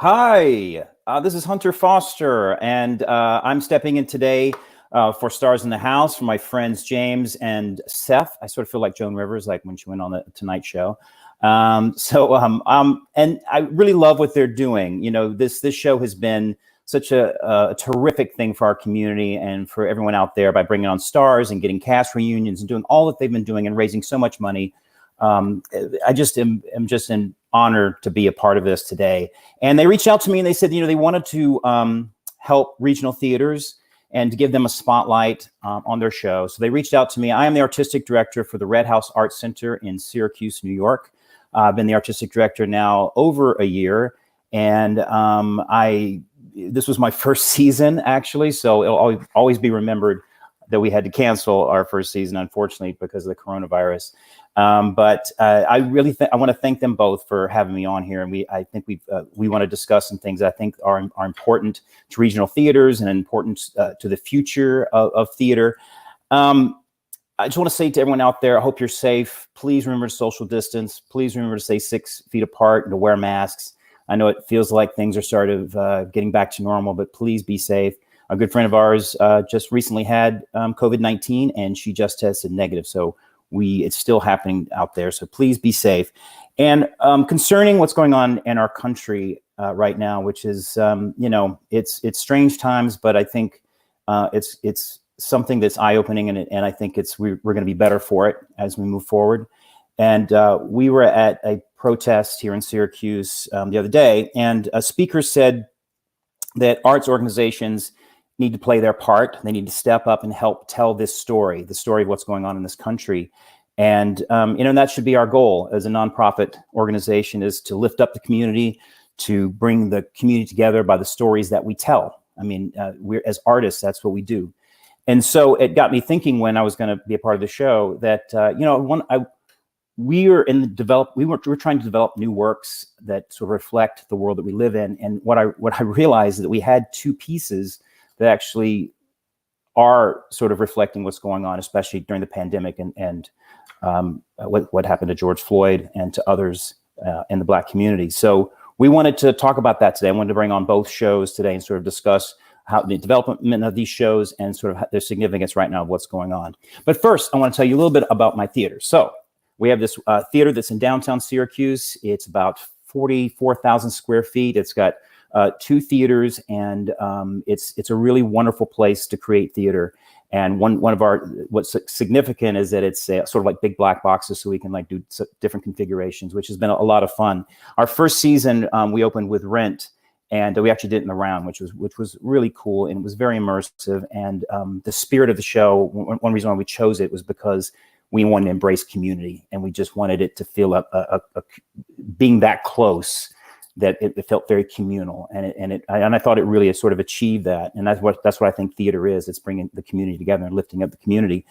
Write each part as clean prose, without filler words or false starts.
Hi, this is Hunter Foster, and I'm stepping in today for Stars in the House for my friends James and Seth. I sort of feel like Joan Rivers, like when she went on the Tonight Show. And I really love what they're doing. You know, this show has been such a terrific thing for our community and for everyone out there by bringing on stars and getting cast reunions and doing all that they've been doing and raising so much money. I just am just an honor to be a part of this today. And they reached out to me and they said, you know, they wanted to help regional theaters and to give them a spotlight on their show. So they reached out to me. I am the artistic director for the Red House Art Center in Syracuse, New York. I've been the artistic director now over a year. And this was my first season, actually. So it'll always be remembered that we had to cancel our first season, unfortunately, because of the coronavirus. But I really I want to thank them both for having me on here, and I think we want to discuss some things that I think are important to regional theaters and important to the future of theater. I just want to say to everyone out there, I hope you're safe. Please remember to social distance. Please remember to stay 6 feet apart and to wear masks. I know it feels like things are sort of getting back to normal, but please be safe. A good friend of ours just recently had COVID-19, and she just tested negative. So it's still happening out there. So please be safe. And concerning what's going on in our country right now, which is, it's strange times, but I think it's something that's eye-opening, and I think we're going to be better for it as we move forward. And we were at a protest here in Syracuse the other day, and a speaker said that arts organizations need to play their part. They need to step up and help tell this story, the story of what's going on in this country. And, that should be our goal as a nonprofit organization, is to lift up the community, to bring the community together by the stories that we tell. I mean, we're, as artists, that's what we do. And so it got me thinking when I was going to be a part of the show that, we're trying to develop new works that sort of reflect the world that we live in. And what I realized is that we had two pieces that actually are sort of reflecting what's going on, especially during the pandemic and what happened to George Floyd and to others in the Black community. So we wanted to talk about that today. I wanted to bring on both shows today and sort of discuss how the development of these shows and sort of their significance right now of what's going on. But first, I want to tell you a little bit about my theater. So we have this theater that's in downtown Syracuse. It's about 44,000 square feet. It's got 2 theaters, and it's a really wonderful place to create theater. And one of what's significant is that it's sort of like big black boxes, so we can like do different configurations, which has been a lot of fun. Our first season, we opened with Rent, and we actually did it in the round, which was really cool, and it was very immersive. And the spirit of the show, one reason why we chose it was because we wanted to embrace community, and we just wanted it to feel being that close, that it felt very communal, and I thought it really sort of achieved that. And that's what I think theater is. It's bringing the community together and lifting up the community.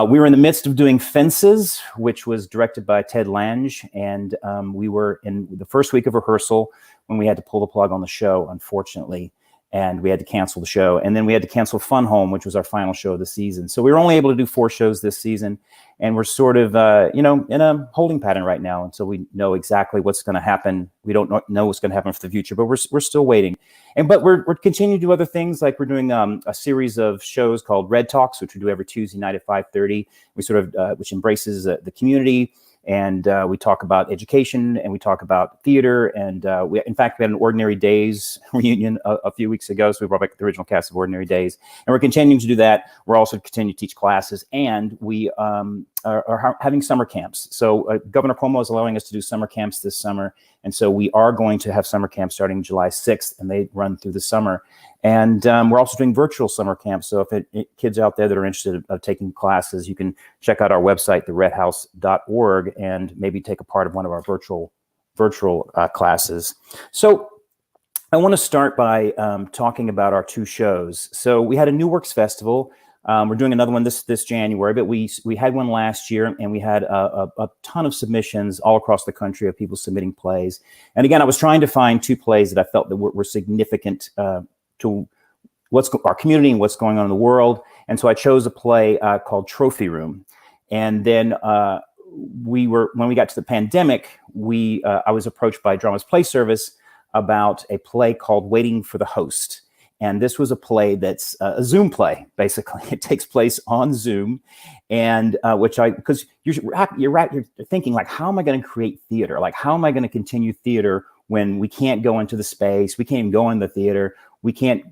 We were in the midst of doing Fences, which was directed by Ted Lange, and we were in the first week of rehearsal when we had to pull the plug on the show, unfortunately, and we had to cancel the show. And then we had to cancel Fun Home, which was our final show of the season. So we were only able to do 4 shows this season, and we're sort of, in a holding pattern right now until we know exactly what's going to happen. We don't know what's going to happen for the future, but we're still waiting. But we're continuing to do other things, like we're doing a series of shows called Red Talks, which we do every Tuesday night at 5:30. We sort of, which embraces the community. And we talk about education, and we talk about theater. And in fact, we had an Ordinary Days reunion a few weeks ago. So we brought back the original cast of Ordinary Days. And we're continuing to do that. We're also continuing to teach classes. And we are having summer camps. So Governor Cuomo is allowing us to do summer camps this summer. And so we are going to have summer camps starting July 6th, and they run through the summer. And we're also doing virtual summer camps. So if kids out there that are interested in taking classes, you can check out our website, theredhouse.org, and maybe take a part of one of our virtual classes. So I want to start by talking about our 2 shows. So we had a New Works Festival. We're doing another one this January, but we had one last year, and we had a ton of submissions all across the country of people submitting plays. And again, I was trying to find 2 plays that I felt that were significant to our community and what's going on in the world. And so I chose a play called Trophy Room. And then when we got to the pandemic, I was approached by Drama's Play Service about a play called Waiting for the Host. And this was a play that's a Zoom play, basically. It takes place on Zoom, and because you're thinking, like, how am I going to create theater? Like, how am I going to continue theater when we can't go into the space? We can't even go in the theater. We can't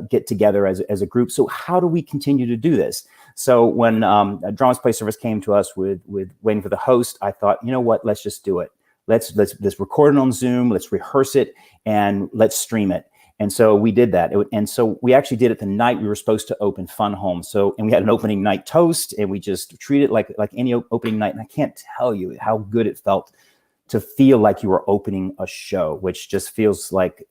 get together as a group. So how do we continue to do this? So when Drama's Play Service came to us with Waiting for the Host, I thought, you know what? Let's just do it. Let's record it on Zoom. Let's rehearse it, and let's stream it. And so we did that. And so we actually did it the night we were supposed to open Fun Home. And we had an opening night toast, and we just treated it like any opening night. And I can't tell you how good it felt to feel like you were opening a show, which just feels like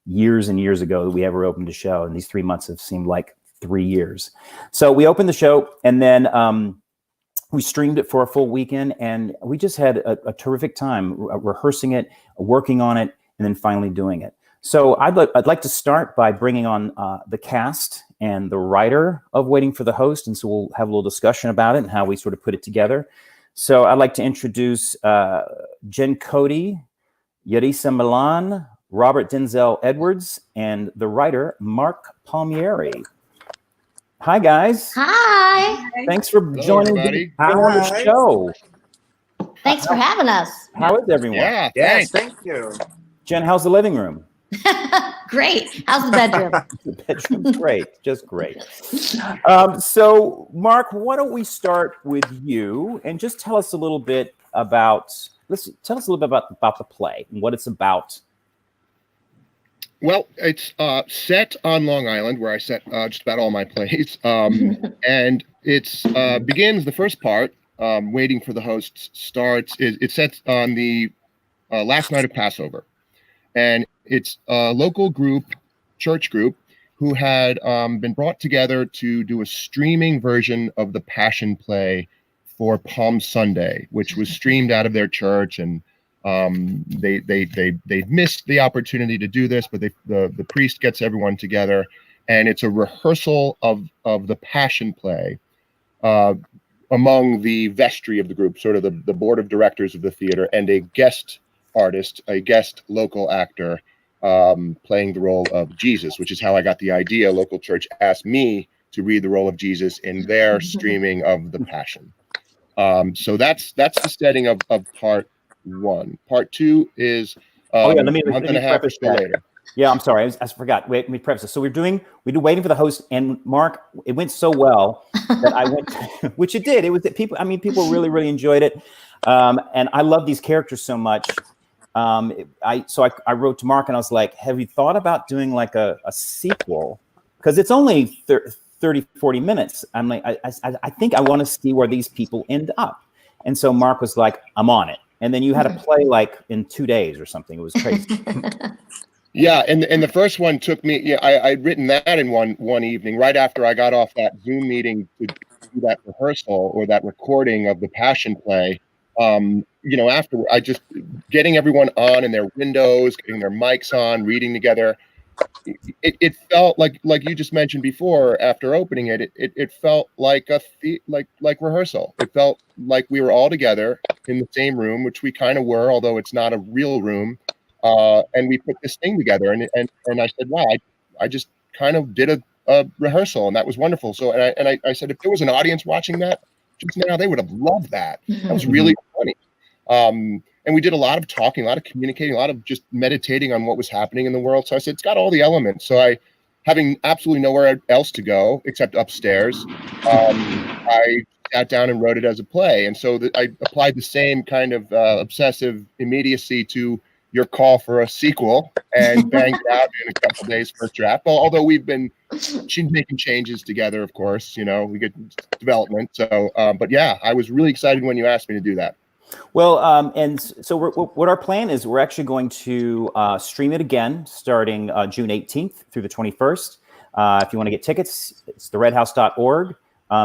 years and years ago that we ever opened a show. And these 3 months have seemed like 3 years. So we opened the show, and then we streamed it for a full weekend, and we just had a terrific time rehearsing it, working on it, and then finally doing it. So I'd like to start by bringing on the cast and the writer of Waiting for the Host, and so we'll have a little discussion about it and how we sort of put it together. So I'd like to introduce Jen Cody, Yarissa Millan, Robert Denzel Edwards, and the writer Marc Palmieri. Hi, guys. Hi. Thanks for joining me on the show. Thanks for having us. How is everyone? Yeah, yes, thank you. Jen, how's the living room? Great. How's the bedroom? The bedroom's great, just great. So, Marc, why don't we start with you and just tell us a little bit about about the play and what it's about. Well, it's set on Long Island, where I set just about all my plays, and it's begins. The first part, Waiting for the Host, starts. It sets on the last night of Passover. And it's a local church group, who had been brought together to do a streaming version of the Passion Play for Palm Sunday, which was streamed out of their church. And they missed the opportunity to do this, but the priest gets everyone together, and it's a rehearsal of the Passion Play among the vestry of the group, sort of the board of directors of the theater, and a guest artist, a guest local actor, playing the role of Jesus, which is how I got the idea. Local church asked me to read the role of Jesus in their streaming of the Passion. So that's the setting of part one. Part two is let me a month and a half or so later. Yeah, I'm sorry, I forgot. Wait, let me preface this. So we do Waiting for the Host, and Marc, it went so well that I went, which it did. It was that people really, really enjoyed it, and I love these characters so much. I wrote to Marc and I was like, have you thought about doing like a sequel? Because it's only 30, 40 minutes. I'm like, I think I want to see where these people end up. And so Marc was like, I'm on it. And then you had to play like in 2 days or something. It was crazy. Yeah, and the first one took me. Yeah, I'd written that in one evening, right after I got off that Zoom meeting to do that rehearsal or that recording of the Passion Play. After I just getting everyone on in their windows, getting their mics on, reading together. It felt like you just mentioned before. After opening it felt like like rehearsal. It felt like we were all together in the same room, which we kind of were, although it's not a real room. And we put this thing together, and I said, wow, I just kind of did a rehearsal, and that was wonderful. So and I said, if there was an audience watching that just now, they would have loved that. That was really funny. And we did a lot of talking, a lot of communicating, a lot of just meditating on what was happening in the world. So I said, it's got all the elements. So having absolutely nowhere else to go except upstairs, I sat down and wrote it as a play. And so I applied the same kind of obsessive immediacy to your call for a sequel and banged it out in a couple of days for a draft. Well, although we've been making changes together, of course, we get development. So, but yeah, I was really excited when you asked me to do that. Well, and so what our plan is, we're actually going to stream it again starting June 18th through the 21st. If you want to get tickets, it's the redhouse.org.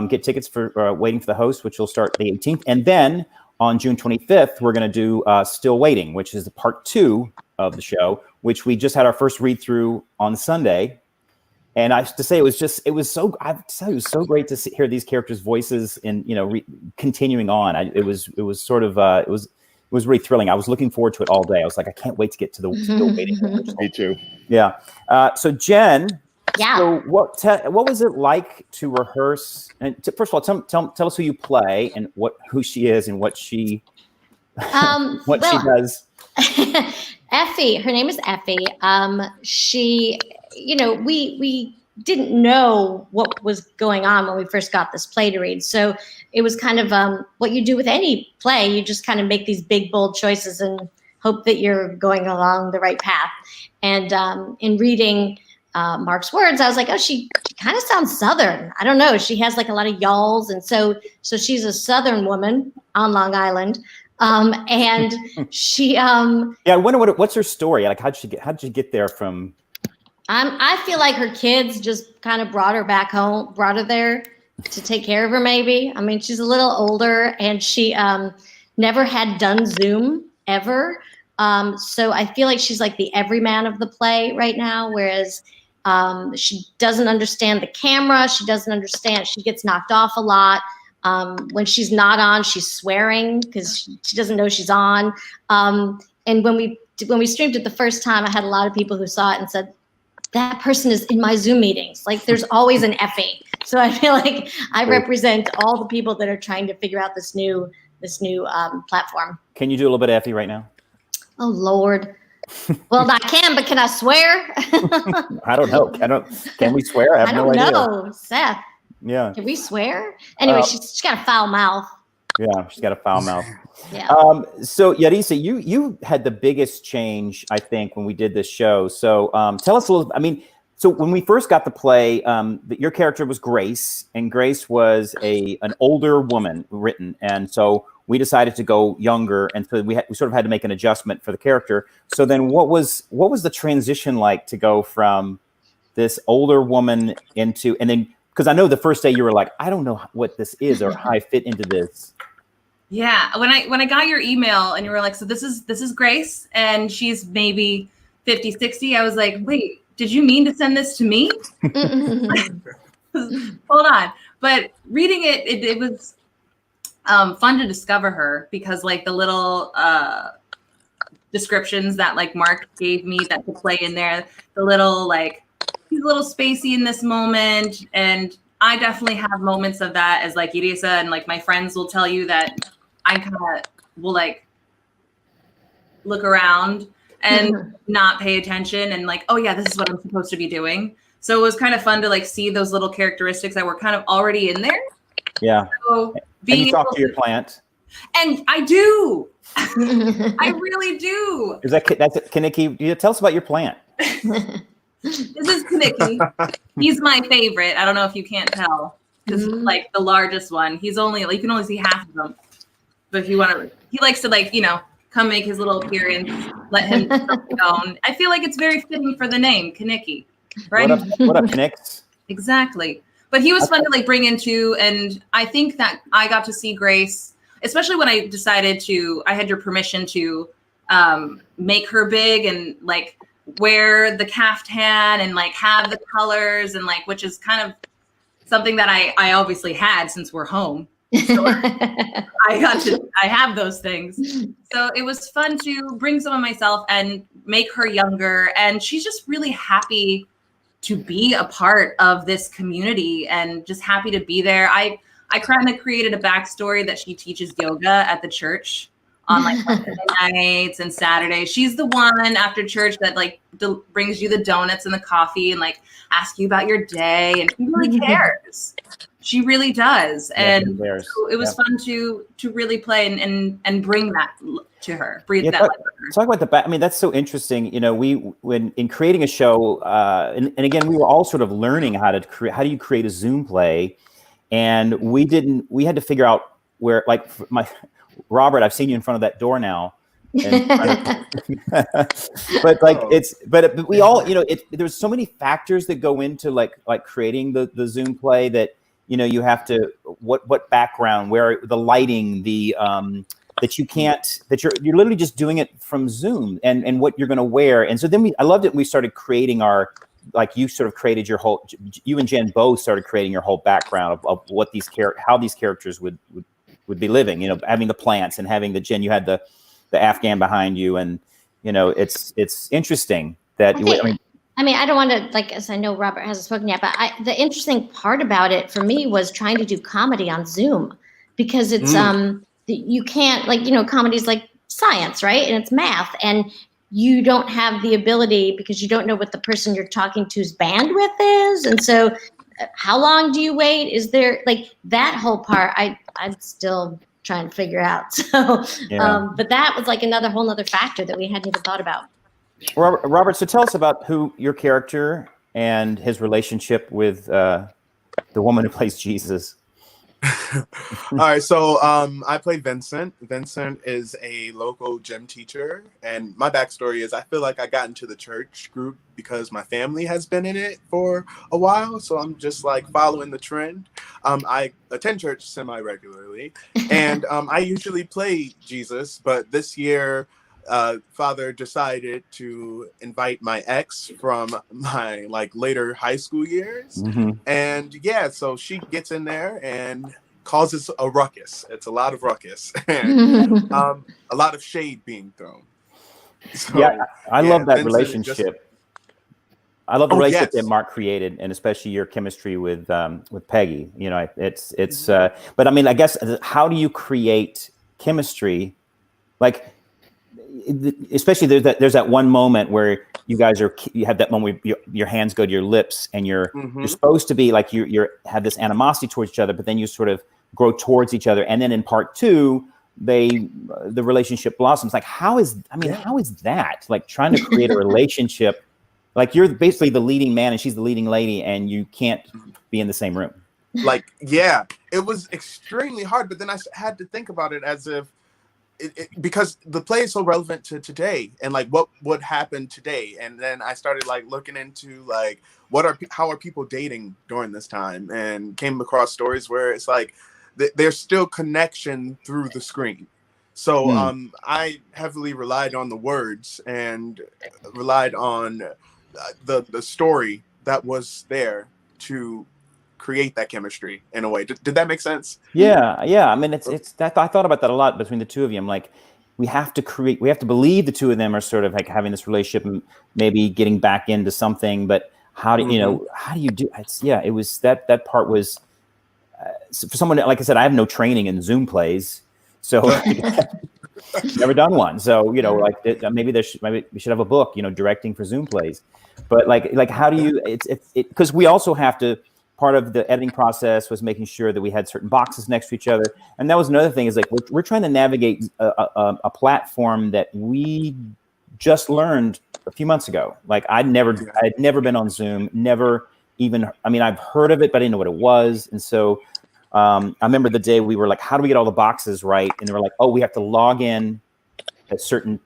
Get tickets for Waiting for the Host, which will start the 18th. And then on June 25th, we're going to do Still Waiting, which is the part 2 of the show, which we just had our first read through on Sunday. And I have to say, it was so great to hear these characters' voices and, continuing on. It was was really thrilling. I was looking forward to it all day. I was like, I can't wait to get to the waiting rehearsal. Me too. Yeah. So Jen, Yeah. so what was it like to rehearse? And first of all, tell us who you play and who she is and what she she does. Effie, her name is Effie. She, we didn't know what was going on when we first got this play to read. So it was kind of what you do with any play. You just kind of make these big, bold choices and hope that you're going along the right path. And in reading Marc's words, I was like, oh, she kind of sounds Southern. I don't know. She has like a lot of y'alls. And so she's a Southern woman on Long Island. And she yeah, I wonder what's her story? Like, how'd you get there from? I feel like her kids just kind of brought her there to take care of her, maybe. I mean, she's a little older and she never had done Zoom ever. So I feel like she's like the everyman of the play right now, whereas she doesn't understand the camera. She gets knocked off a lot. When she's not on, she's swearing because she doesn't know she's on. And when we streamed it the first time, I had a lot of people who saw it and said, that person is in my Zoom meetings. Like there's always an Effie. So I feel like I represent all the people that are trying to figure out this new platform. Can you do a little bit of Effie right now? Oh, Lord. Well, I can, but can I swear? I don't know. Can we swear? I have no idea. I don't know, Seth. Yeah. Can we swear? Anyway, she's got a foul mouth. Yeah, she's got a foul mouth. Yeah. So Yarissa, you had the biggest change, I think, when we did this show. So tell us a little. I mean, so when we first got the play, your character was Grace, and Grace was an older woman written, and so we decided to go younger, and so we sort of had to make an adjustment for the character. So then, what was the transition like to go from this older woman into, and then? Because I know the first day you were like, I don't know what this is or how I fit into this. Yeah, when I got your email and you were like, so this is Grace and she's maybe 50, 60. I was like, wait, did you mean to send this to me? Hold on. But reading it was fun to discover her because like the little descriptions that like Marc gave me that could play in there, the little like, he's a little spacey in this moment. And I definitely have moments of that as like Yarissa and like my friends will tell you that I kind of will like look around and not pay attention and like, oh yeah, this is what I'm supposed to be doing. So it was kind of fun to like see those little characteristics that were kind of already in there. Yeah. So and you talk to your plant. And I do. I really do. Is that's Kaniki? Tell us about your plant. This is Kaniki. He's my favorite. I don't know if you can't tell because like the largest one. He's only like you can only see half of them. But if you want to, he likes to like come make his little appearance. Let him go. I feel like it's very fitting for the name Kaniki, right? What up, Knix? Exactly. But he was fun to like bring into, and I think that I got to see Grace, especially when I decided I had your permission to make her big and like wear the caftan and like have the colors and like, which is kind of something that I obviously had since we're home. So I have those things. So it was fun to bring some of myself and make her younger. And she's just really happy to be a part of this community and just happy to be there. I kind of created a backstory that she teaches yoga at the church on like Wednesday nights and Saturdays. She's the one after church that like brings you the donuts and the coffee and like asks you about your day, and she really cares. She really does. And so it was fun to really play and bring that to her, breathe that life to her. Talk about the back. I mean, that's so interesting. When in creating a show, and again, we were all sort of learning how do you create a Zoom play, and we had to figure out where, like, Robert, I've seen you in front of that door now. But like but we all, there's so many factors that go into like creating the Zoom play that, you have to, what background, where the lighting, the, that you're literally just doing it from Zoom and what you're going to wear. And so then I loved it. We started creating you sort of created you and Jen both started creating your whole background of what how these characters would be living, having the plants and having Jen, you had the the Afghan behind you, and it's interesting that I mean, I don't want to, like, as I know Robert hasn't spoken yet, but the interesting part about it for me was trying to do comedy on Zoom, because it's you can't, like, comedy's like science, right? And it's math, and you don't have the ability, because you don't know what the person you're talking to's bandwidth is, and so how long do you wait? Is there, like, that whole part? I'm still trying to figure out. So, but that was like another whole nother factor that we hadn't even thought about. Robert, so tell us about your character and his relationship with the woman who plays Jesus. All right, so I play Vincent. Vincent is a local gym teacher, and my backstory is I feel like I got into the church group because my family has been in it for a while, so I'm just like following the trend. I attend church semi-regularly, and I usually play Jesus, but this year Father decided to invite my ex from my later high school years, and so she gets in there and causes a ruckus. It's a lot of ruckus and a lot of shade being thrown. So, I love that Vincent relationship. I love the relationship that Marc created, and especially your chemistry with Peggy. It's but I mean, I guess, how do you create chemistry? Like, especially there's that one moment where you have that moment where your hands go to your lips, and you're supposed to be like you have this animosity towards each other, but then you sort of grow towards each other, and then in part two the relationship blossoms. Like, how is that, like, trying to create a relationship, like you're basically the leading man and she's the leading lady, and you can't be in the same room? It was extremely hard, but then I had to think about it as if because the play is so relevant to today, and like what would happen today. And then I started looking into how are people dating during this time, and came across stories where it's like there's still connection through the screen. So I heavily relied on the words and relied on the story that was there to create that chemistry in a way. Did that make sense? Yeah. I mean, it's that I thought about that a lot between the two of you. I'm like, we have to believe the two of them are sort of like having this relationship and maybe getting back into something. But how do you do? It was that part was for someone, like I said, I have no training in Zoom plays, so never done one. So maybe we should have a book, directing for Zoom plays. But like how do you? It's because we also have to. Part of the editing process was making sure that we had certain boxes next to each other, and that was another thing. Is like we're trying to navigate a platform that we just learned a few months ago. Like I had never been on Zoom, never even. I mean, I've heard of it, but I didn't know what it was. And so I remember the day we were like, "How do we get all the boxes right?" And they were like, "Oh, we have to log in a certain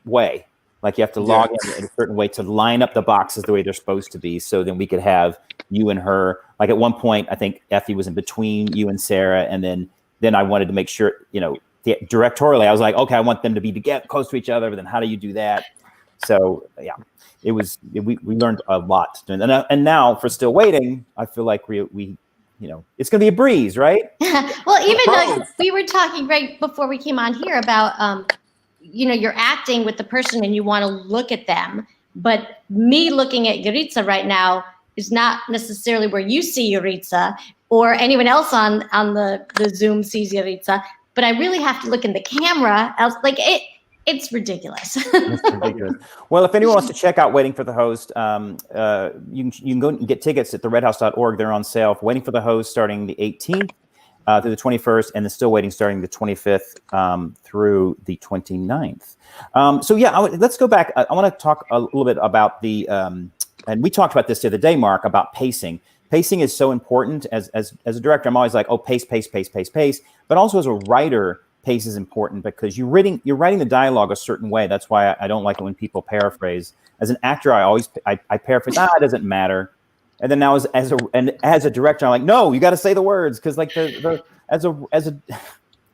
way. Like you have to log in a certain way to line up the boxes the way they're supposed to be, so then we could have you and her." Like at one point, I think Effie was in between you and Sarah, and then I wanted to make sure, directorially, I was like, okay, I want them to be together, close to each other. But then how do you do that? So we learned a lot. And now for Still Waiting, I feel like we it's going to be a breeze, right? Well, even though we were talking right before we came on here about you're acting with the person and you want to look at them, but me looking at Yarissa right now is not necessarily where you see Yarissa, or anyone else on the Zoom sees Yarissa, but I really have to look in the camera. Else, it's ridiculous. It's ridiculous. Well, if anyone wants to check out Waiting for the Host, you can go and get tickets at the redhouse.org. They're on sale for Waiting for the Host starting the 18th through the 21st, and then Still Waiting starting the 25th through the 29th. Let's go back. I want to talk a little bit about the and we talked about this the other day, Marc, about pacing. Pacing is so important. As a director, I'm always like, oh, pace. But also as a writer, pace is important because you're writing the dialogue a certain way. That's why I don't like it when people paraphrase. As an actor, I paraphrase. It doesn't matter. And then now as a director, I'm like, no, you got to say the words, because like you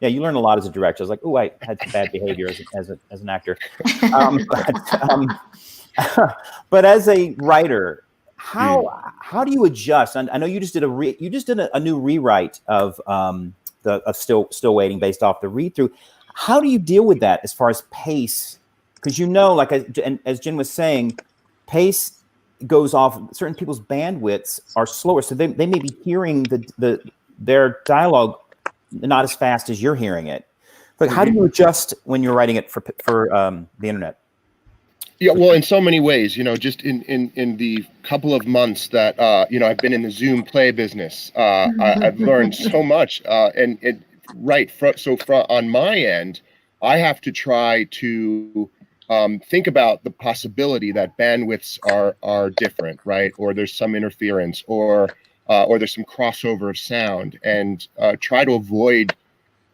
learn a lot as a director. I was like, oh, I had some bad behavior as an actor. But as a writer, how do you adjust? And I know you just did a new rewrite of Still Waiting based off the read through. How do you deal with that as far as pace? Because like as Jen was saying, pace goes off. Certain people's bandwidths are slower, so they may be hearing their dialogue not as fast as you're hearing it. Like, how do you adjust when you're writing it for the internet? Yeah, well, in so many ways, just in the couple of months that I've been in the Zoom play business, I've learned so much. On my end, I have to try to think about the possibility that bandwidths are different, right? Or there's some interference, or there's some crossover of sound, and try to avoid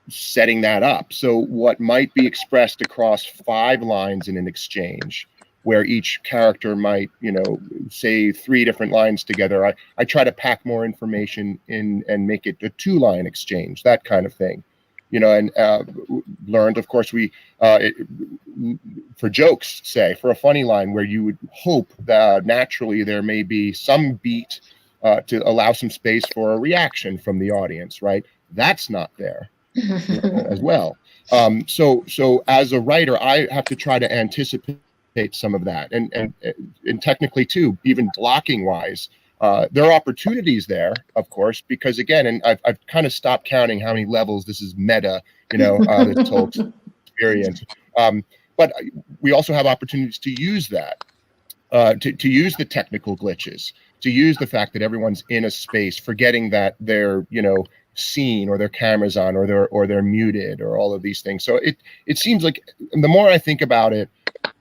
setting that up. So what might be expressed across 5 lines in an exchange, where each character might, say 3 different lines together, I try to pack more information in and make it a 2-line exchange, that kind of thing. And learned, of course, for jokes, say, for a funny line where you would hope that naturally there may be some beat to allow some space for a reaction from the audience, right? That's not there as well. So as a writer, I have to try to anticipate some of that, and technically too, even blocking wise, there are opportunities there, of course, because again, and I've kind of stopped counting how many levels this is meta, this whole experience. But we also have opportunities to use that, to use the technical glitches, to use the fact that everyone's in a space, forgetting that they're, seen, or their cameras on, or they're muted, or all of these things. So it seems like the more I think about it,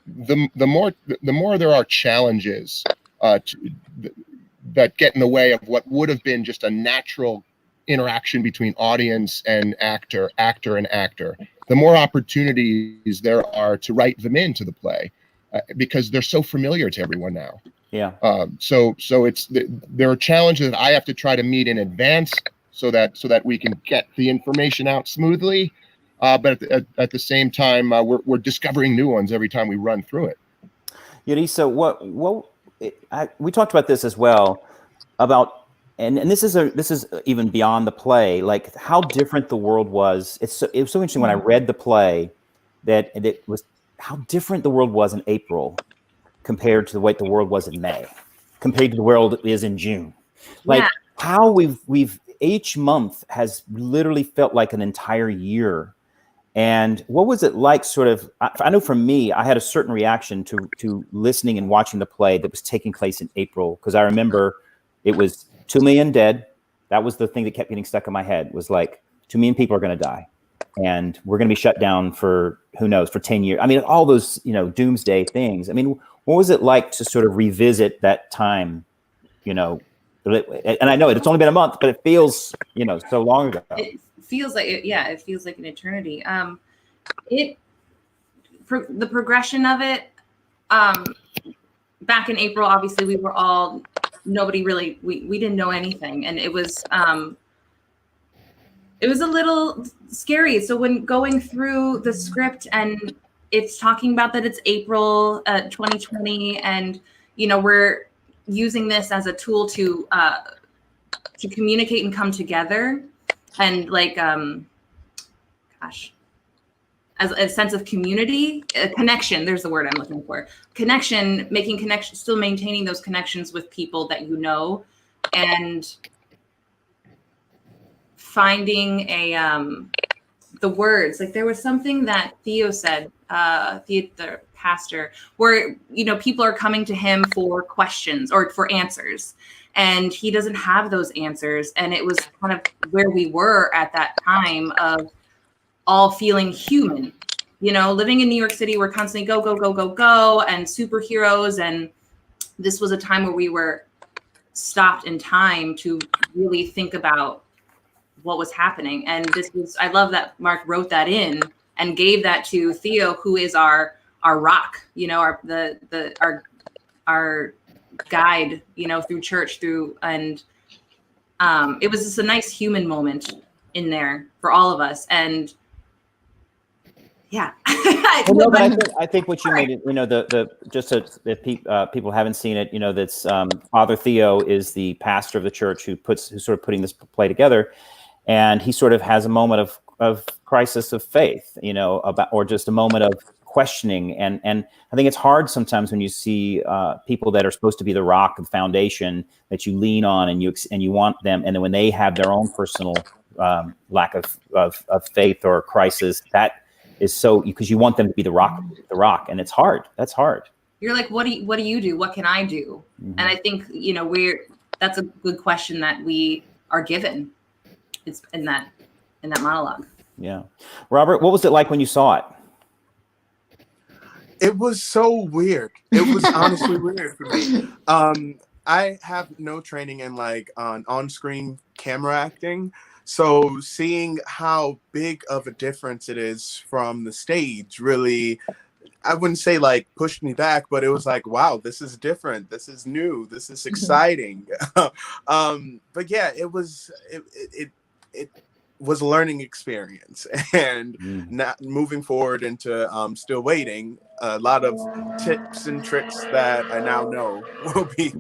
the more there are challenges that get in the way of what would have been just a natural interaction between audience and actor, and actor. The more opportunities there are to write them into the play, because they're so familiar to everyone now. Yeah. So there are challenges that I have to try to meet in advance, so that we can get the information out smoothly. But at the same time, we're discovering new ones every time we run through it. Yarissa, we talked about this as well, about, and this is even beyond the play, like how different the world was. It was so interesting when I read the play, that it was how different the world was in April compared to the way the world was in May, compared to the world is in June. Like how we've each month has literally felt like an entire year. And what was it like, sort of, I know for me, I had a certain reaction to listening and watching the play that was taking place in April, because I remember it was 2 million dead. That was the thing that kept getting stuck in my head, was like 2 million people are going to die, and we're going to be shut down for, who knows, for 10 years. I mean, all those, doomsday things. I mean, what was it like to sort of revisit that time, and I know it's only been a month, but it feels, so long ago. It feels like it feels like an eternity. The progression of it, back in April, obviously we were all, nobody really, we didn't know anything, and it was a little scary. So when going through the script, and it's talking about that it's April 2020, and we're using this as a tool to communicate and come together, and like as a sense of community, a connection. There's the word I'm looking for. Connection, making connection, still maintaining those connections with people that and finding the words. Like there was something that Theo said, the pastor, where people are coming to him for questions or for answers, and he doesn't have those answers. And it was kind of where we were at that time, of all feeling human. Living in New York City, we're constantly go, go, go, go, go, and superheroes. And this was a time where we were stopped in time to really think about what was happening. And I love that Marc wrote that in and gave that to Theo, who is our rock, our guide, through church, and it was just a nice human moment in there for all of us. And I think what you made it, just so if people haven't seen it, that's Father Theo is the pastor of the church who's sort of putting this play together, and he sort of has a moment of of crisis of faith, or just a moment of questioning. And I think it's hard sometimes when you see people that are supposed to be the rock, the foundation that you lean on, and you want them, and then when they have their own personal lack of faith or crisis, that is so, because you want them to be the rock, and it's hard. That's hard. You're like, what do you do? What can I do? Mm-hmm. And I think, that's a good question that we are given. It's in that monologue. Yeah. Robert, what was it like when you saw it? It was so weird. It was honestly weird for me. I have no training in on-screen camera acting. So seeing how big of a difference it is from the stage really, I wouldn't say pushed me back, but it was like, wow, this is different. This is new. This is exciting. But yeah, it was a learning experience, and not moving forward into still waiting. A lot of tips and tricks that I now know will be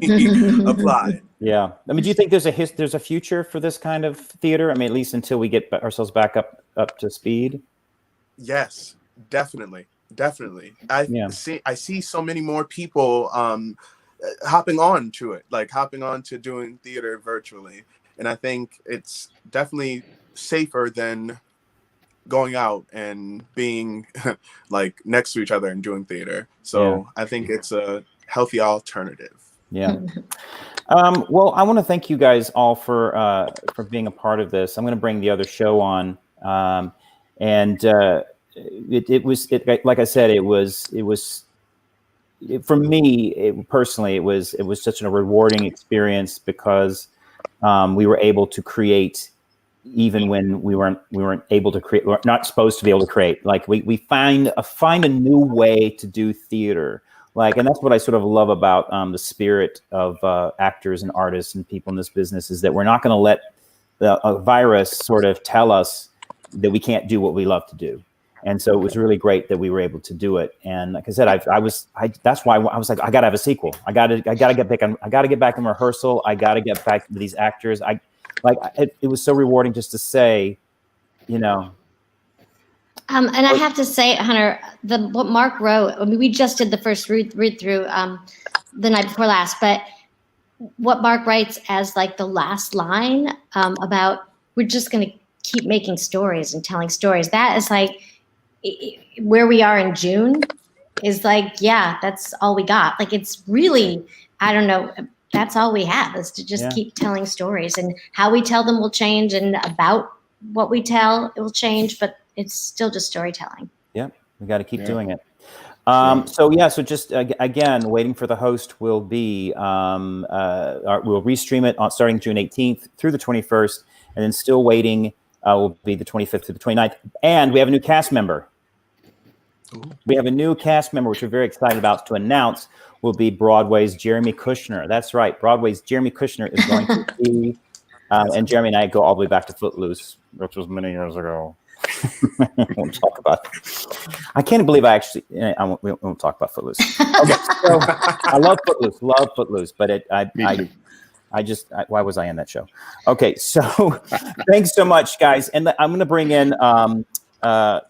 applied. Yeah, I mean, do you think there's a future for this kind of theater? I mean, at least until we get ourselves back up to speed. Yes, definitely. I see so many more people hopping on to it, hopping on to doing theater virtually, and I think it's definitely safer than going out and being next to each other and doing theater. So I think it's a healthy alternative. Yeah. Well, I want to thank you guys all for being a part of this. I'm going to bring the other show on, and it was like I said, it was for me personally, it was such a rewarding experience, because we were able to create even when we weren't able to create, we're not supposed to be able to create. We find a new way to do theater. And that's what I sort of love about the spirit of actors and artists and people in this business, is that we're not going to let a virus sort of tell us that we can't do what we love to do. And so it was really great that we were able to do it. And like I said, that's why I was like, I got to have a sequel. I got to get back in rehearsal. I got to get back to these actors. It was so rewarding just to say, And I have to say, Hunter, what Marc wrote, I mean, we just did the first read through the night before last, but what Marc writes as the last line about we're just going to keep making stories and telling stories, that is where we are in June is that's all we got. It's really, I don't know, that's all we have, is to just keep telling stories, and how we tell them will change, and about what we tell, it will change, but it's still just storytelling. Yeah, we got to keep doing it. So just again, waiting for the host will be, we'll restream it starting June 18th through the 21st, and then still waiting will be the 25th to the 29th. And we have a new cast member. We have a new cast member, which we're very excited about to announce, will be Broadway's Jeremy Kushner. That's right. Broadway's Jeremy Kushner is going to be, and Jeremy and I go all the way back to Footloose, which was many years ago. I won't talk about it. I can't believe we won't talk about Footloose. Okay, so I love Footloose, but why was I in that show? Okay, so thanks so much, guys. And I'm going to bring in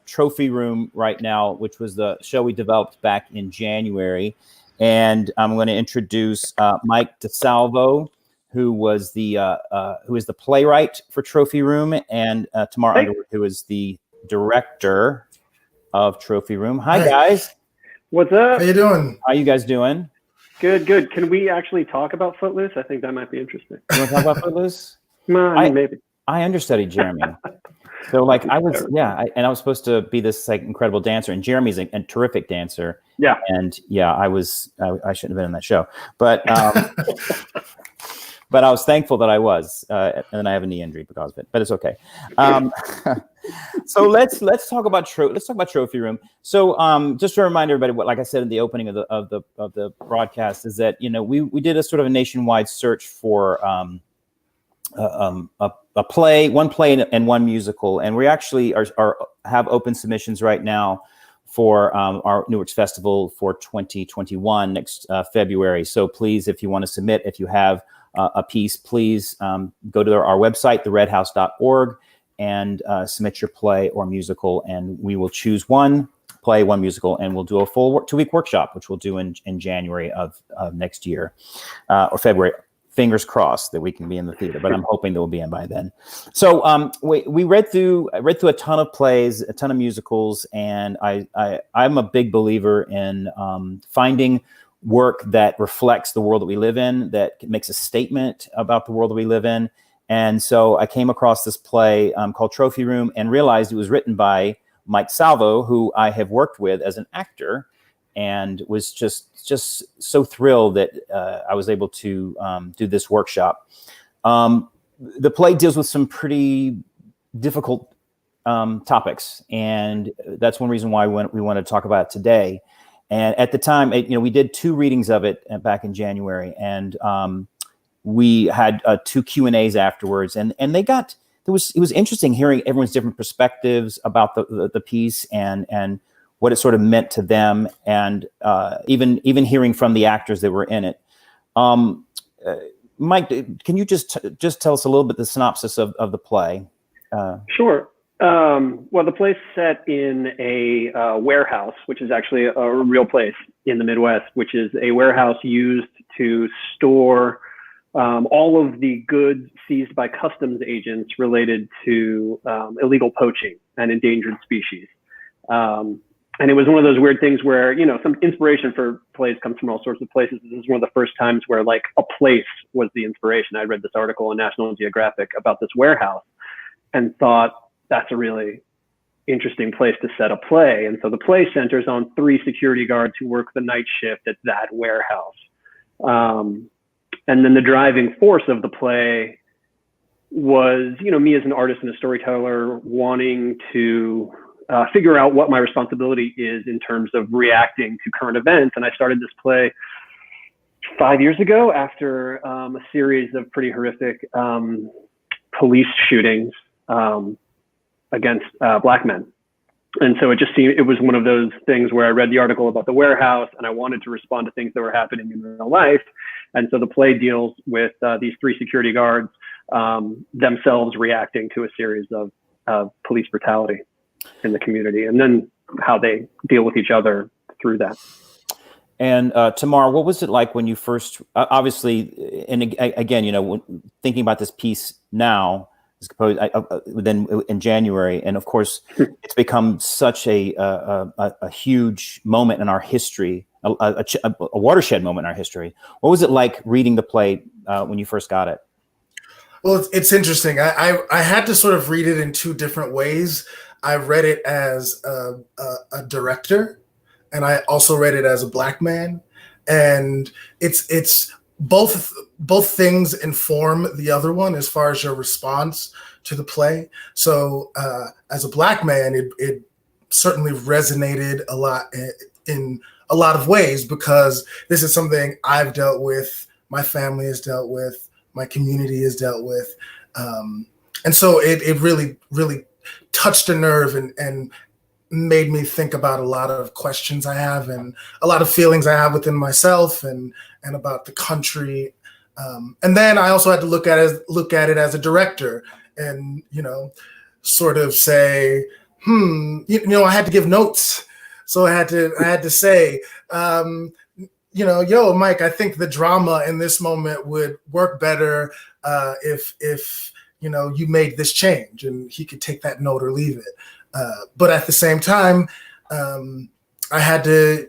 Trophy Room right now, which was the show we developed back in January. And I'm going to introduce Mike DiSalvo, who is the playwright for Trophy Room, and Temar Underwood, who is the director of Trophy Room. Hi, guys. What's up? How you doing? How you guys doing? Good. Can we actually talk about Footloose? I think that might be interesting. You want to talk about Footloose? Maybe. I understudied Jeremy. So I was supposed to be this incredible dancer, and Jeremy's a terrific dancer. Yeah. And I shouldn't have been in that show, but but I was thankful that I was, and then I have a knee injury because of it, but it's okay. So let's talk about Trophy Room. So just to remind everybody, what, like I said in the opening of the broadcast, is that we did a sort of a nationwide search for a play, one play and one musical, and we actually have open submissions right now for our Newark's Festival for 2021 next February. So please, if you want to submit, if you have a piece, please go to our website, theredhouse.org, and submit your play or musical, and we will choose one play, one musical, and we'll do a full 2-week workshop, which we'll do in January of next year, or February. Fingers crossed that we can be in the theater, but I'm hoping that we'll be in by then. So we read through a ton of plays, a ton of musicals, and I'm a big believer in finding work that reflects the world that we live in, that makes a statement about the world that we live in. And so I came across this play called Trophy Room and realized it was written by Mike Salvo, who I have worked with as an actor, and was just so thrilled that I was able to do this workshop. The play deals with some pretty difficult topics, and that's one reason why we want to talk about it today. And at the time, we did 2 readings of it back in January, and we had 2 Q&As afterwards, and it was interesting hearing everyone's different perspectives about the piece and what it sort of meant to them, and even hearing from the actors that were in it. Mike, can you just tell us a little bit the synopsis of the play? Sure. Well, the play's set in a warehouse, which is actually a real place in the Midwest, which is a warehouse used to store all of the goods seized by customs agents related to illegal poaching and endangered species. And it was one of those weird things where, some inspiration for plays comes from all sorts of places. This is one of the first times where like a place was the inspiration. I read this article in National Geographic about this warehouse and thought that's a really interesting place to set a play. And so the play centers on 3 security guards who work the night shift at that warehouse. And then the driving force of the play was, me as an artist and a storyteller wanting to figure out what my responsibility is in terms of reacting to current events. And I started this play 5 years ago after a series of pretty horrific police shootings against Black men. And so it was one of those things where I read the article about the warehouse and I wanted to respond to things that were happening in real life. And so the play deals with these 3 security guards themselves reacting to a series of police brutality in the community, and then how they deal with each other through that. And Temar, what was it like when you first, obviously, and again, thinking about this piece now, then in January, and of course, it's become such a huge moment in our history, a watershed moment in our history. What was it like reading the play when you first got it? Well, it's interesting. I had to sort of read it in 2 different ways. I read it as a director, and I also read it as a Black man, and it's both things inform the other one as far as your response to the play. So as a Black man, it certainly resonated a lot in a lot of ways, because this is something I've dealt with, my family has dealt with, my community has dealt with, and so it really touched a nerve and made me think about a lot of questions I have and a lot of feelings I have within myself and about the country. And then I also had to look at it as a director and, sort of say, I had to give notes. So I had to say, yo, Mike, I think the drama in this moment would work better if you made this change, and he could take that note or leave it. But at the same time, I had to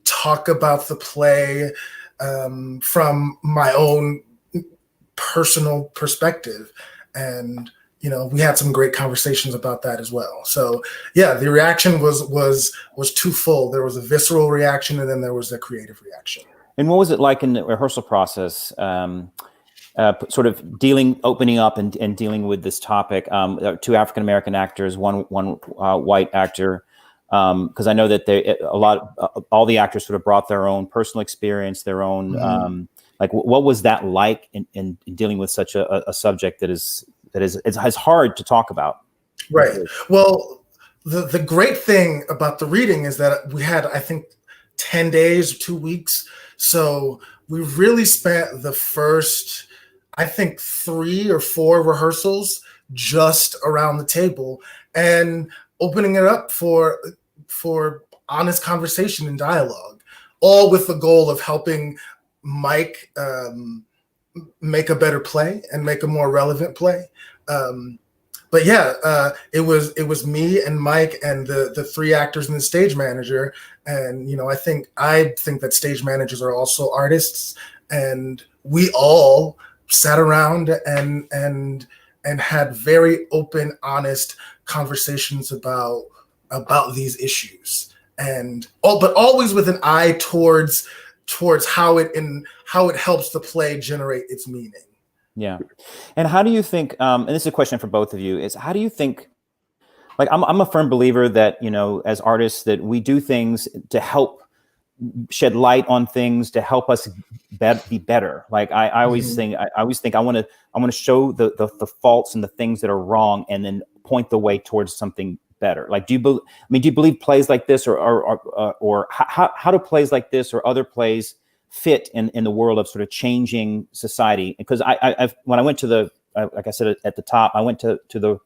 talk about the play from my own personal perspective. And, we had some great conversations about that as well. So yeah, the reaction was twofold. There was a visceral reaction, and then there was a creative reaction. And what was it like in the rehearsal process? Sort of opening up and dealing with this topic. 2 African-American actors, one white actor, because I know that all the actors sort of brought their own personal experience, their own, what was that like in dealing with such a subject that is hard to talk about? Right. Well, the great thing about the reading is that we had, I think, 10 days, 2 weeks. So we really spent the first, I think, 3 or 4 rehearsals just around the table and opening it up for honest conversation and dialogue, all with the goal of helping Mike make a better play and make a more relevant play. But yeah, it was me and Mike and the three actors and the stage manager. And I think that stage managers are also artists, and we all sat around and had very open, honest conversations about these issues, but always with an eye towards how it helps the play generate its meaning. Yeah. And how do you think, and this is a question for both of you, is how do you think, like, I'm a firm believer that, as artists, that we do things to help shed light on things, to help us be better. Like I always think, I want to show the faults and the things that are wrong, and then point the way towards something better. Like, do you believe plays like this or how do plays like this or other plays fit in the world of sort of changing society? Because when I went to like I said at the top, I went to the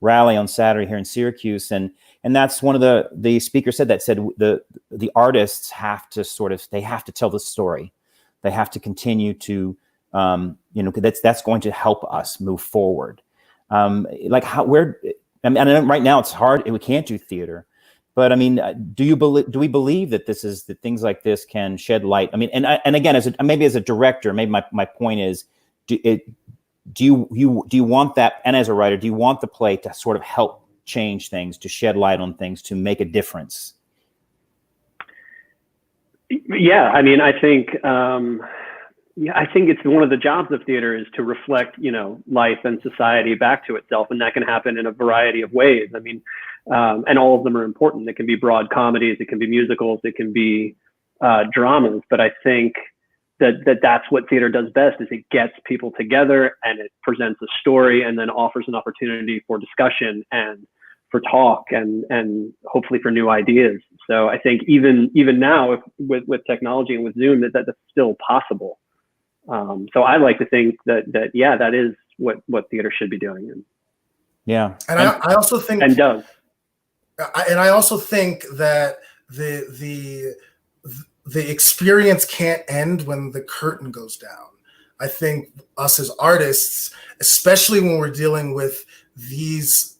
rally on Saturday here in Syracuse, and that's one of the speakers said the artists have to tell the story. They have to continue to that's going to help us move forward. And right now it's hard. We can't do theater. But I mean, do we believe that that things like this can shed light? I mean, and again, as a director, maybe my point is, do you want that? And as a writer, do you want the play to sort of help change things, to shed light on things, to make a difference? Yeah, I mean, I think it's one of the jobs of theater is to reflect, life and society back to itself, and that can happen in a variety of ways. I mean. And all of them are important. It can be broad comedies, it can be musicals, it can be dramas. But I think that's what theater does best, is it gets people together and it presents a story and then offers an opportunity for discussion and for talk and hopefully for new ideas. So I think even now with technology and with Zoom, that's still possible. So I like to think that is what theater should be doing. Yeah, and I also think and does. And I also think that the experience can't end when the curtain goes down. I think us as artists, especially when we're dealing with these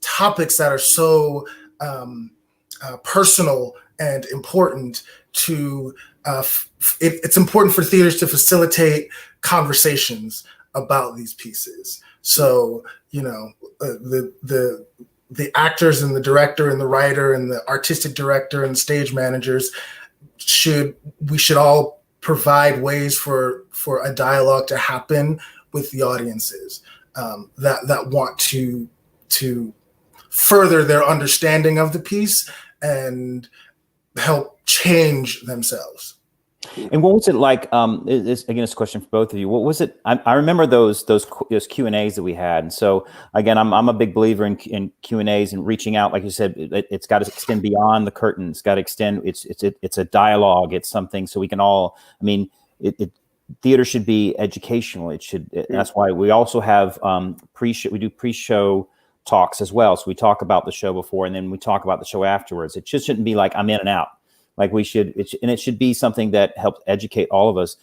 topics that are so personal and important, it's important for theaters to facilitate conversations about these pieces. So the actors and the director and the writer and the artistic director and stage managers we should all provide ways for a dialogue to happen with the audiences that want to further their understanding of the piece and help change themselves. And what was it like? Again, it's a question for both of you. What was it? I remember those Q&As that we had. And so again, I'm a big believer in Q&As and reaching out. Like you said, it's got to extend beyond the curtain. It's got to extend. It's a dialogue. It's something so we can all. I mean, theater should be educational. It should. That's why we also have pre-show. We do pre-show talks as well. So we talk about the show before, and then we talk about the show afterwards. It just shouldn't be like I'm in and out. Like it should be something that helps educate all of us.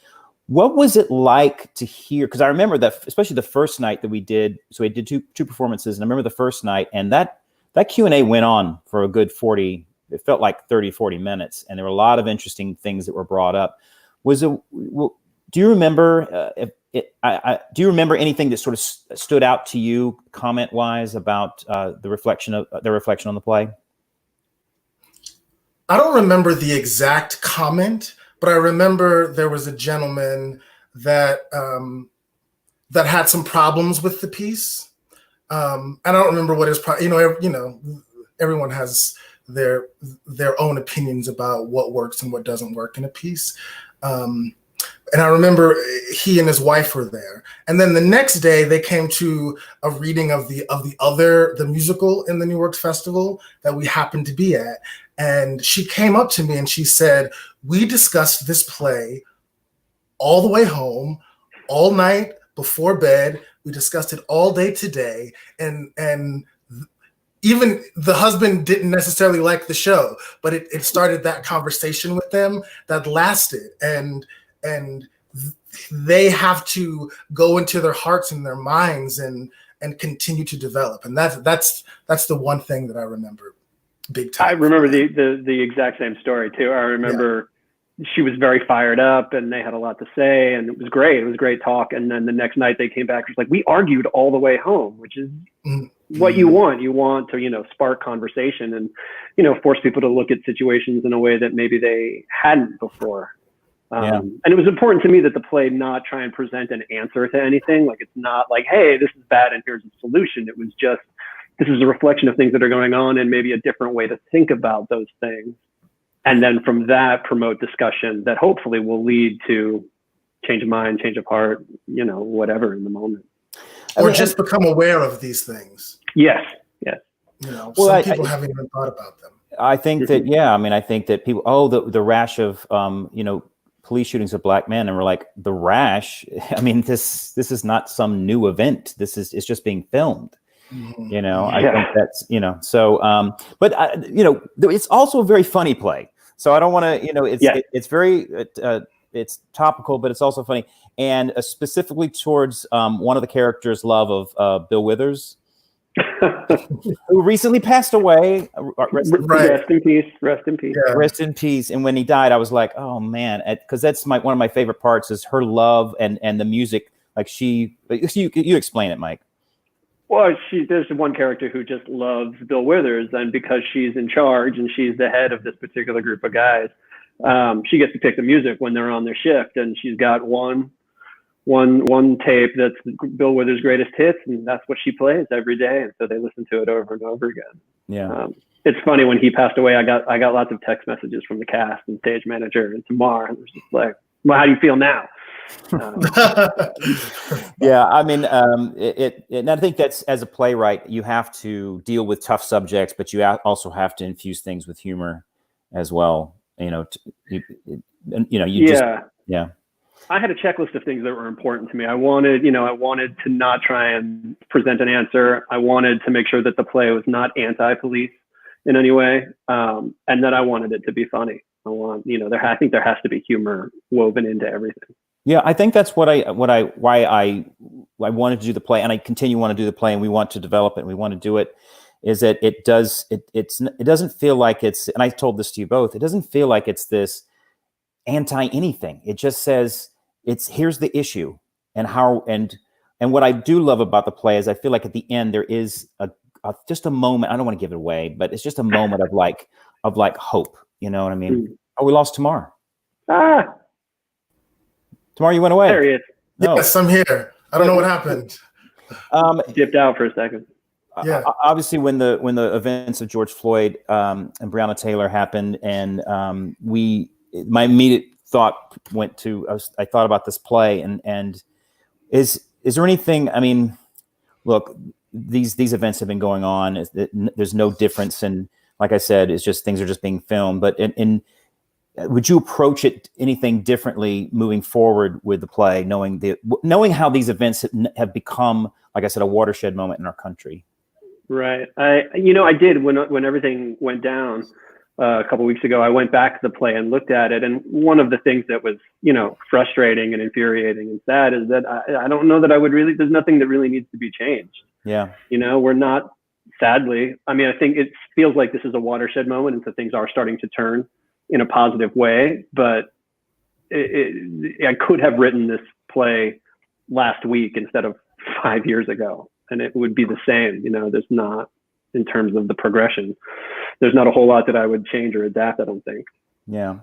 What was it like to hear? Because I remember that, especially the first night that we did. So we did two performances, and I remember the first night, and that Q&A went on for a good 40. It felt like 30, 40 minutes, and there were a lot of interesting things that were brought up. Do you remember? Do you remember anything that sort of stood out to you, comment-wise, about the reflection on the play? I don't remember the exact comment, but I remember there was a gentleman that had some problems with the piece. And I don't remember what his everyone has their own opinions about what works and what doesn't work in a piece. And I remember he and his wife were there. And then the next day they came to a reading of the musical in the New York Festival that we happened to be at. And she came up to me and she said, "We discussed this play all the way home, all night, before bed. We discussed it all day today, and even the husband didn't necessarily like the show, but it started that conversation with them that lasted, and they have to go into their hearts and their minds and continue to develop. And that's the one thing that I remember big time. I remember the exact same story too. I remember she was very fired up and they had a lot to say, and it was great. It was a great talk. And then the next night they came back, it was like, we argued all the way home, which is what you want. You want to, spark conversation and, force people to look at situations in a way that maybe they hadn't before. And it was important to me that the play not try and present an answer to anything. Like, it's not like, hey, this is bad and here's a solution. It was just, this is a reflection of things that are going on and maybe a different way to think about those things. And then from that, promote discussion that hopefully will lead to change of mind, change of heart, whatever in the moment. Or just become aware of these things. Yes. Some people haven't even thought about them. I think that, I think that people, the rash of, police shootings of Black men, and we're like, the rash, this is not some new event. It's just being filmed. I think that's, but it's also a very funny play. So I don't want to, it's very, it's topical, but it's also funny. And specifically towards one of the characters' love of Bill Withers, who recently passed away. Rest in peace. Rest in peace. Yeah. Rest in peace. And when he died, I was like, oh man, because that's one of my favorite parts is her love and the music. Like you explain it, Mike. Well, there's one character who just loves Bill Withers, and because she's in charge and she's the head of this particular group of guys, she gets to pick the music when they're on their shift, and she's got one tape that's Bill Withers' greatest hits, and that's what she plays every day, and so they listen to it over and over again. Yeah, it's funny, when he passed away, I got lots of text messages from the cast and stage manager and Temar, and it was just like, well, how do you feel now? Yeah, and I think that's, as a playwright, you have to deal with tough subjects, but you also have to infuse things with humor as well. I had a checklist of things that were important to me. I wanted to not try and present an answer. I wanted to make sure that the play was not anti-police in any way, and that I wanted it to be funny. I think there has to be humor woven into everything. Yeah, I think that's why I wanted to do the play, and I continue to want to do the play, and we want to develop it, and we want to do it. Is that it doesn't feel like it's, and I told this to you both, it doesn't feel like it's this anti anything. It just says here's the issue and how, and what I do love about the play is I feel like at the end there is just a moment. I don't want to give it away, but it's just a moment of hope. You know what I mean? Oh, we lost Temar. Temar, you went away. There he is. No. Yes, I'm here. I don't know what happened. Dipped out for a second. Yeah. Obviously, when the events of George Floyd and Breonna Taylor happened, and my immediate thought went to, I thought about this play, and is there anything? I mean, look, these events have been going on. There's no difference, and like I said, it's just things are just being filmed. But would you approach it anything differently moving forward with the play, knowing how these events have become, like I said, a watershed moment in our country? Right. I did when everything went down a couple of weeks ago. I went back to the play and looked at it, and one of the things that was frustrating and infuriating and sad is that I don't know that I would really. There's nothing that really needs to be changed. Yeah. We're not. Sadly, I think it feels like this is a watershed moment, and so things are starting to turn in a positive way. But I could have written this play last week instead of 5 years ago, and it would be the same. There's not, in terms of the progression, there's not a whole lot that I would change or adapt, I don't think. Yeah.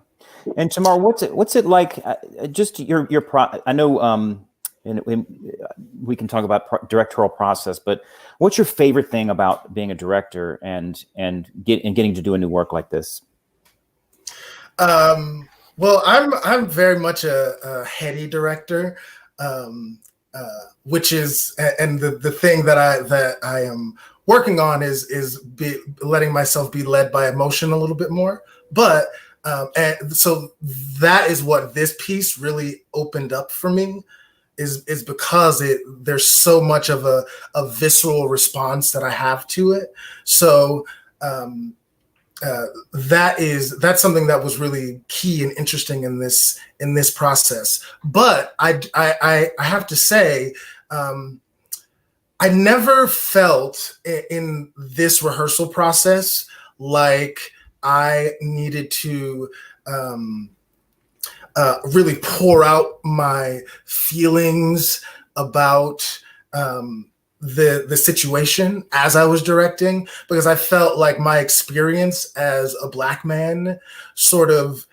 And Temar, what's it like? Just your I know, and we can talk about directorial process, but what's your favorite thing about being a director and getting to do a new work like this? Well, I'm very much a heady director, which is, and the thing that I am working on is letting myself be led by emotion a little bit more. But and so that is what this piece really opened up for me, is because there's so much of a visceral response that I have to it. So that's something that was really key and interesting in this process. But I have to say, I never felt in this rehearsal process like I needed to really pour out my feelings about the situation as I was directing, because I felt like my experience as a Black man sort of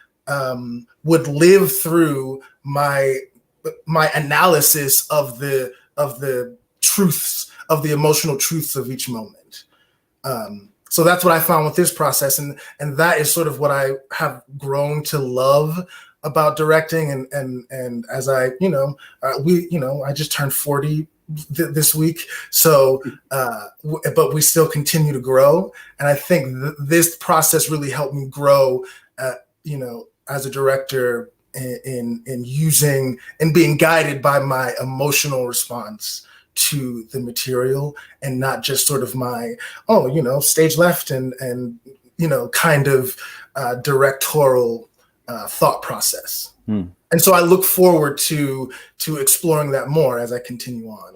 would live through my analysis of the truths, of the emotional truths of each moment. So that's what I found with this process, and that is sort of what I have grown to love about directing. And as I, I just turned 40 this week, so but we still continue to grow, and I think this process really helped me grow, as a director in using and being guided by my emotional response to the material, and not just sort of my stage left and kind of directorial thought process. And so I look forward to exploring that more as I continue on.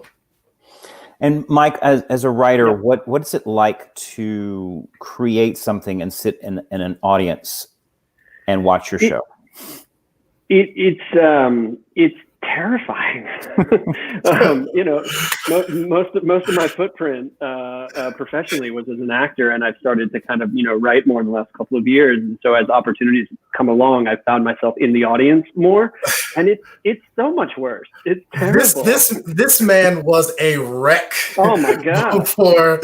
And Mike, as a writer, what is it like to create something and sit in an audience and watch your show? It's terrifying. Most of my footprint professionally was as an actor, and I've started to kind of write more in the last couple of years. And so as opportunities come along, I've found myself in the audience more, and it's so much worse. It's terrible. This man was a wreck. Oh my God! Before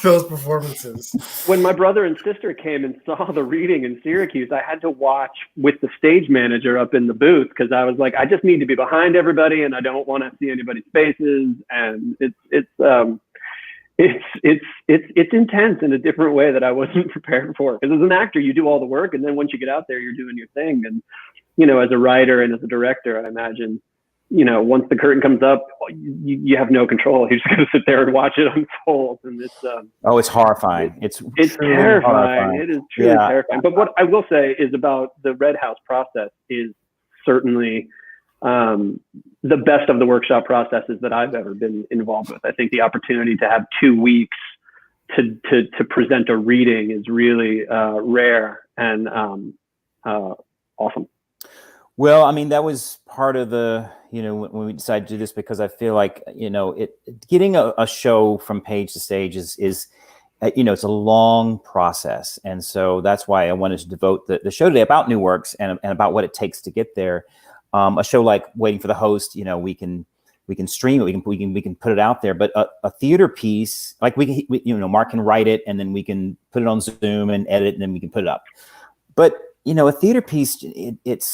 those performances, when my brother and sister came and saw the reading in Syracuse, I had to watch with the stage manager up in the booth, because I was like, I just need to be behind everybody, and I don't want to see anybody's faces. And it's intense in a different way that I wasn't prepared for. Because as an actor, you do all the work, and then once you get out there, you're doing your thing. And as a writer and as a director, I imagine once the curtain comes up, you have no control. You're just going to sit there and watch it unfold. And it's horrifying. It's terrifying. Horrifying. It is truly terrifying. But what I will say is about the Red House process is certainly the best of the workshop processes that I've ever been involved with. I think the opportunity to have 2 weeks to present a reading is really rare and awesome. Well, I mean, that was part of the, when we decided to do this, because I feel like, getting a show from page to stage is it's a long process. And so that's why I wanted to devote the show today about new works and about what it takes to get there. A show like Waiting for the Host, we can stream it, we can put it out there. But a theater piece, like Marc can write it, and then we can put it on Zoom and edit, and then we can put it up. But a theater piece,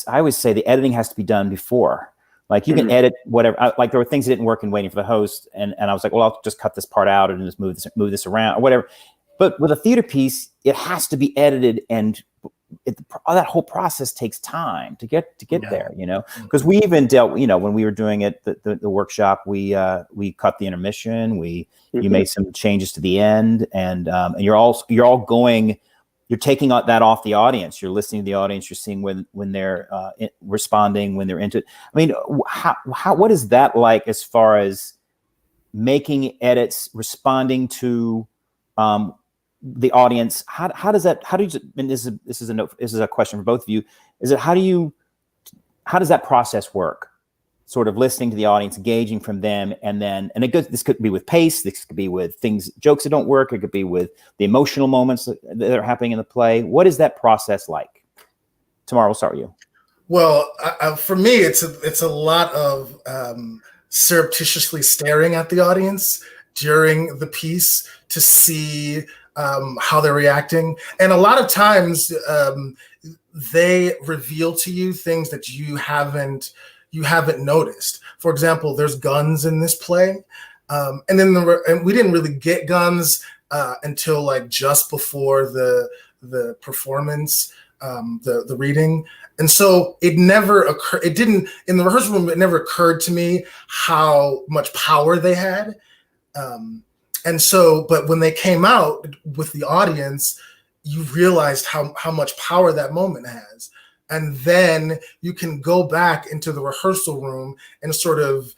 I always say the editing has to be done before. Like you can edit whatever. Like there were things that didn't work in Waiting for the Host, and I was like, well, I'll just cut this part out and just move this around or whatever. But with a theater piece, it has to be edited, and that whole process takes time to get there. Because we even dealt, when we were doing it, the workshop, we cut the intermission, you made some changes to the end, and you're all going. You're taking that off the audience. You're listening to the audience. You're seeing when they're responding, when they're into it. I mean, what is that like as far as making edits, responding to the audience? How do you? And this is a question for both of you. How does that process work? Sort of listening to the audience, engaging from them, this could be with pace, this could be with jokes that don't work, it could be with the emotional moments that are happening in the play. What is that process like? Temar, we'll start with you. Well, for me, it's a lot of surreptitiously staring at the audience during the piece to see how they're reacting, and a lot of times they reveal to you things that you haven't noticed. For example, there's guns in this play, and we didn't really get guns until like just before the performance. the reading. And so it never occurred. It didn't in the rehearsal room. It never occurred to me how much power they had. And so, but when they came out with the audience, you realized how much power that moment has. And then you can go back into the rehearsal room and sort of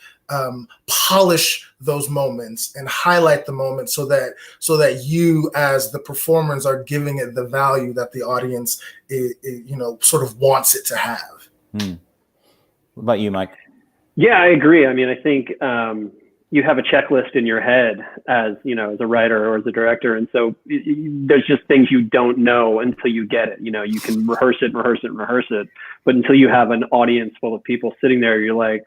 polish those moments and highlight the moment so that you as the performers are giving it the value that the audience sort of wants it to have. What about you, Mike? Yeah, I agree. I mean, I think you have a checklist in your head as a writer or as a director, and so there's just things you don't know until you get it. You can rehearse it, but until you have an audience full of people sitting there, you're like,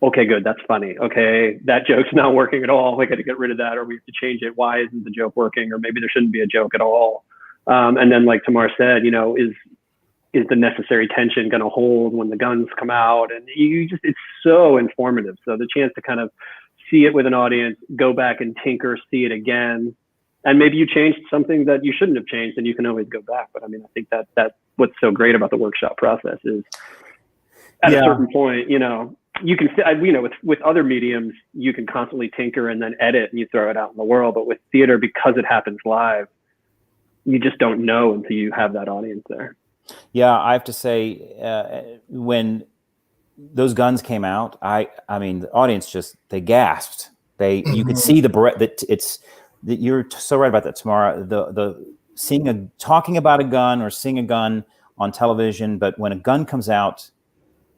okay, good, that's funny. Okay, that joke's not working at all. We got to get rid of that, or we have to change it. Why isn't the joke working? Or maybe there shouldn't be a joke at all. And then, like Temar said, is the necessary tension going to hold when the guns come out? And it's so informative. So the chance to kind of see it with an audience, go back and tinker, see it again, and maybe you changed something that you shouldn't have changed, and you can always go back. But I mean, I think that's what's so great about the workshop process is at a certain point, you can, with other mediums, you can constantly tinker and then edit and you throw it out in the world. But with theater, because it happens live, you just don't know until you have that audience there. Yeah, I have to say, when those guns came out, I mean, the audience they gasped. You could see the breath. You're so right about that, Temar. The talking about a gun or seeing a gun on television, but when a gun comes out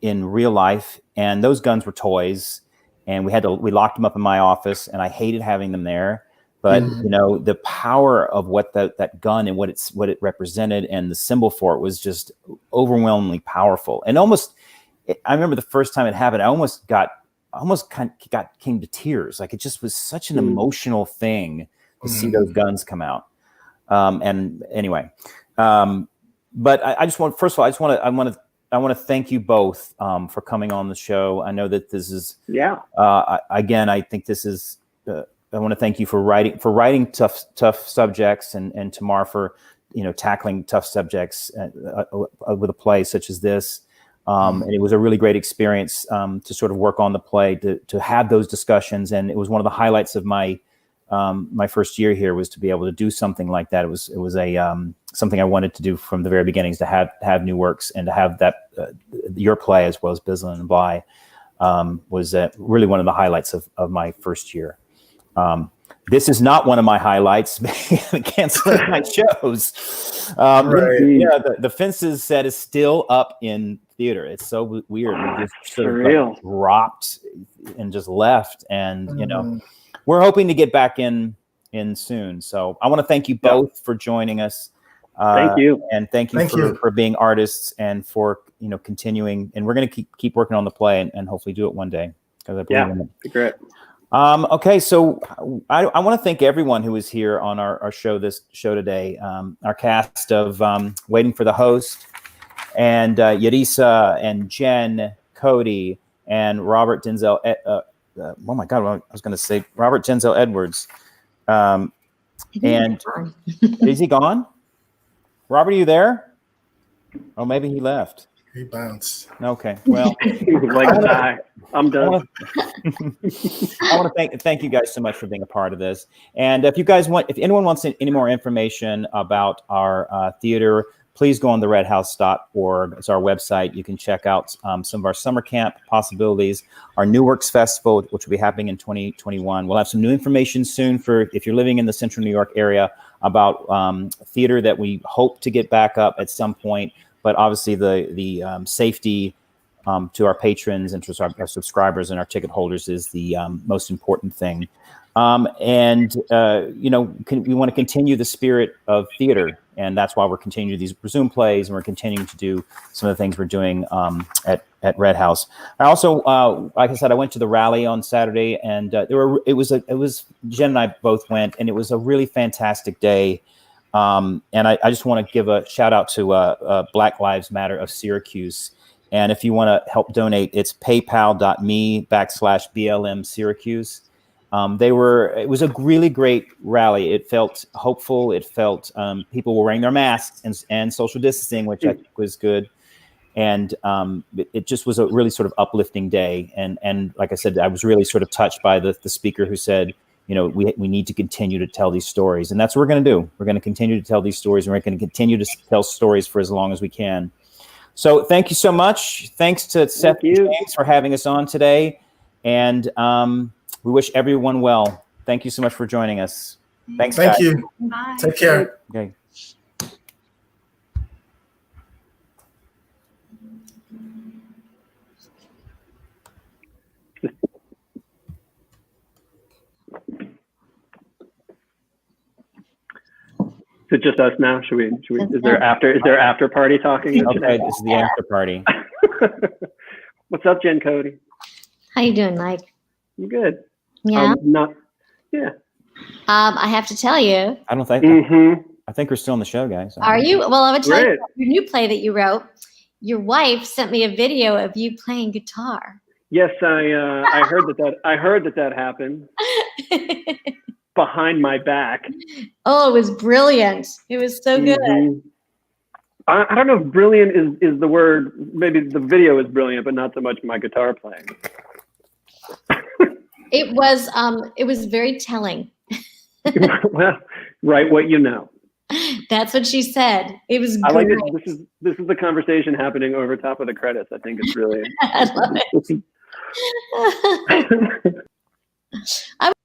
in real life, and those guns were toys, and we locked them up in my office, and I hated having them there. But the power of what that gun and what it represented and the symbol for it was just overwhelmingly powerful. And I remember the first time it happened, I almost came to tears. Like, it just was such an emotional thing to see those guns come out. And anyway, but I just want to thank you both for coming on the show. I know that this is again, I think this is. I want to thank you for writing tough subjects, and Temar for tackling tough subjects with a play such as this. And it was a really great experience to sort of work on the play, to have those discussions. And it was one of the highlights of my first year here, was to be able to do something like that. It was something I wanted to do from the very beginnings, to have new works, and to have that your play as well as Bislin and Bly was really one of the highlights of my first year. This is not one of my highlights, canceling my shows. Yeah, the Fences set is still up in theater. It's so weird. We just sort of dropped and just left, and we're hoping to get back in soon. So I want to thank you both for joining us. Thank you, and thank you for being artists, and for continuing. And we're going to keep working on the play, and hopefully do it one day, because I believe in it. Great. Okay, so I want to thank everyone who was here on our show today. Our cast of Waiting for the Host, and Yarissa, and Jen, Cody, and Robert Denzel. Oh my God, I was going to say Robert Denzel Edwards. And is he gone? Robert, are you there? Oh, maybe he left. He bounced. Okay, well, I'm done. I want to thank you guys so much for being a part of this. And if anyone wants any more information about our theater, please go on the redhouse.org. It's our website. You can check out some of our summer camp possibilities, our New Works Festival, which will be happening in 2021. We'll have some new information soon for if you're living in the Central New York area about theater that we hope to get back up at some point. But obviously the safety to our patrons and to our subscribers and our ticket holders is the most important thing. We want to continue the spirit of theater, and that's why we're continuing these Zoom plays, and we're continuing to do some of the things we're doing at Red House. I also, like I said, I went to the rally on Saturday, and it was Jen and I both went, and it was a really fantastic day. And I just want to give a shout out to Black Lives Matter of Syracuse. And if you want to help donate, it's paypal.me/BLM Syracuse. It was a really great rally. It felt hopeful. It felt people were wearing their masks and social distancing, which I think was good. And it just was a really sort of uplifting day. And like I said, I was really sort of touched by the speaker who said, you know, we need to continue to tell these stories. And that's what we're going to do. We're going to continue to tell these stories, and we're going to continue to tell stories for as long as we can. So thank you so much. Thanks to Seth and James for having us on today. And we wish everyone well. Thank you so much for joining us. Thanks, Thank guys. you. Bye. Take care. Okay. Is it just us now? Should we, is there after party talking? Okay, this is the after party. What's up, Jen Cody? How you doing, Mike? You good? Yeah. I have to tell you. I don't think. I think we're still on the show, guys. Are you? Well, I would tell Great. you about your new play that you wrote. Your wife sent me a video of you playing guitar. Yes, I heard that happened behind my back. Oh, it was brilliant. It was so good. I don't know if brilliant is the word. Maybe the video is brilliant, but not so much my guitar playing. It was very telling. Well, write what you know. That's what she said. It was I great. like it. This is the conversation happening over top of the credits. I think it's really. I love it.